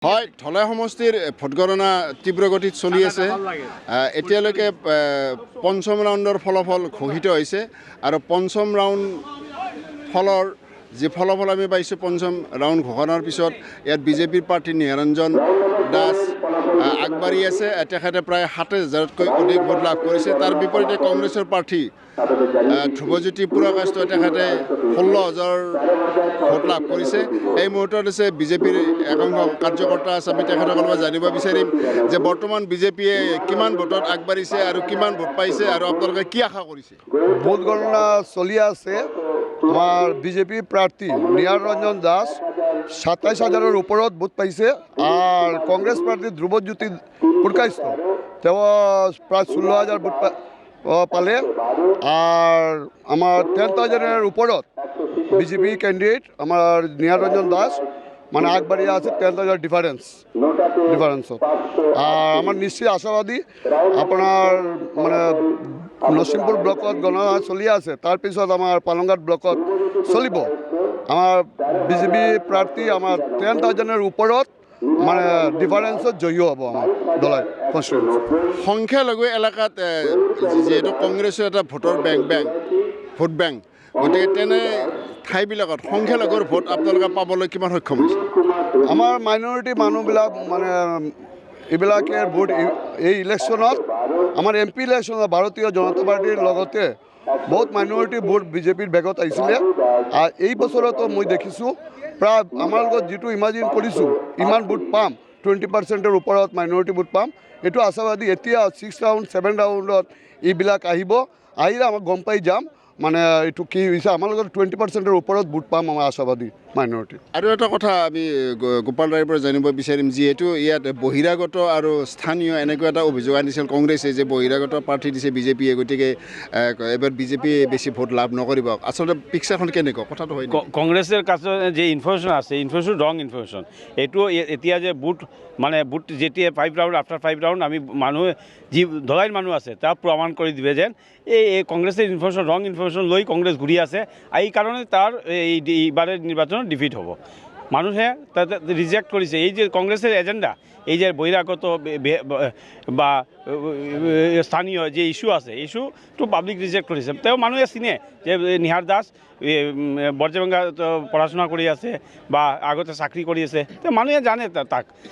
হয়, ধলাই সমষ্টিৰ ভোটগণনা তীব্ৰ গতিত চলি আছে। এতিয়ালৈকে পঞ্চম ৰাউণ্ডৰ ফলাফল ঘোষিত হৈছে আৰু পঞ্চম ৰাউণ্ড ফলৰ যি ফলাফল আমি পাইছোঁ পঞ্চম ৰাউণ্ড ঘোষণাৰ পিছত ইয়াত বিজেপিৰ প্ৰাৰ্থী নিহাৰঞ্জন দাস আগবাঢ়ি আছে। তেখেতে প্ৰায় ৭,০০০তকৈ অধিক ভোট লাভ কৰিছে। তাৰ বিপৰীতে কংগ্ৰেছৰ প্ৰাৰ্থী ধ্ৰুৱজ্যোতি পুৰকাষ্টই তেখেতে ১৬,০০০ ভোট লাভ কৰিছে। এই মুহূৰ্তত আছে বিজেপিৰ একাংশ কাৰ্যকৰ্তা আছে। আমি তেখেতসকলৰ পৰা জানিব বিচাৰিম যে বৰ্তমান বিজেপিয়ে কিমান ভোটত আগবাঢ়িছে আৰু কিমান ভোট পাইছে আৰু আপোনালোকে কি আশা কৰিছে? ভোট গণনা চলি আছে। আমার বিজেপি প্রার্থী নিহারঞ্জন দাস ২৭,০০০-এর উপরত ভোট পাইছে আর কংগ্রেস প্রার্থী ধ্রুবজ্যোতি পুরকাইস্ত প্রায় ১৬,০০০ ভোট পালে আর আমার 10,০০০-এর উপরত বিজেপি ক্যান্ডিডেট আমার নিহারঞ্জন দাস মানে আগবাড়িয়ে আছে 10,০০০ ডিফারেন্সত। আর আমার নিশ্চয় আশাবাদী আপনার মানে নরসিংপুর ব্লকত গণনা চলি আছে, তাৰপিছত আমাৰ পালংঘাট ব্লকত চলিব। আমাৰ বিজেপি প্ৰাৰ্থী আমাৰ 10,০০০-এৰ ওপৰত মানে ডিফাৰেন্সত জয়ী হ'ব আমাৰ দলাই কনষ্টিটুৱেঞ্চি। সংখ্যালঘু এলেকাত যিহেতু কংগ্ৰেছৰ এটা ভোটৰ ভোট বেংক, গতিকে তেনে ঠাইবিলাকত সংখ্যালঘুৰ ভোট আপোনালোকে পাবলৈ কিমান সক্ষম হৈছে? আমাৰ মাইনৰিটি মানুহবিলাক মানে এইবিলাকে ভোট এই ইলেকশ্যনত আমাৰ MP ইলেকশ্যনত ভাৰতীয় জনতা পাৰ্টিৰ লগতে বহুত মাইনৰিটি ভোট বিজেপিৰ বেগত আহিছিলে। আৰু এই বছৰতো মই দেখিছোঁ প্ৰায় আমাৰ লগত যিটো ইমাজিন কৰিছোঁ ইমান ভোট পাম, 20%-ৰ ওপৰত মাইনৰিটি ভোট পাম। এইটো আশাবাদী। এতিয়া 6 ৰাউণ্ড 7 ৰাউণ্ডত এইবিলাক আহিলে আমাক গম পাই যাম মানে এইটো কি হৈছে। আমাৰ লগত 20%-ৰ ওপৰত ভোট পাম আমাৰ আশাবাদী মাইনৰিটি। আৰু এটা কথা আমি গোপাল ৰায়ৰ পৰা জানিব বিচাৰিম, যিহেতু ইয়াত বহিৰাগত আৰু স্থানীয় এনেকুৱা এটা অভিযোগ আনিছিল কংগ্ৰেছে যে বহিৰাগত প্ৰাৰ্থী দিছে বিজেপিয়ে, গতিকে এবাৰ বিজেপিয়ে বেছি ভোট লাভ নকৰিব। আচলতে পিকচাৰখন কেনেকুৱা? কথাটো হয় কংগ্ৰেছৰ কাছে যে ইনফৰমেশ্যন আছে, ইনফৰমেশ্যন ৰং ইনফৰমেশ্যন। এইটো এতিয়া যে বুট যেতিয়া 5 ৰাউণ্ড আফটাৰ 5 ৰাউণ্ড আমি মানুহে যি ধলাইৰ মানুহ আছে তাক প্ৰমাণ কৰি দিবে যেন এই কংগ্ৰেছৰ ইনফৰমেশ্যন ৰং ইনফৰমেশ্যন লৈ কংগ্ৰেছ ঘূৰি আছে। এই কাৰণে তাৰ এইবাৰৰ নিৰ্বাচনত ডিফিট হ'ব। মানুহে তাতে ৰিজেক্ট কৰিছে এই যে কংগ্ৰেছৰ এজেণ্ডা, এই যে বহিৰাগত বা স্থানীয় যে ইস্যু আছে, ইস্যুটো পাব্লিক ৰিজেক্ট কৰিছে। তেওঁ মানুহে চিনে যে নিহাৰ দাস বৰ্জেবাংগাত পঢ়া শুনা কৰি আছে বা আগতে চাকৰি কৰি আছে, তেওঁ মানুহে জানে তাক।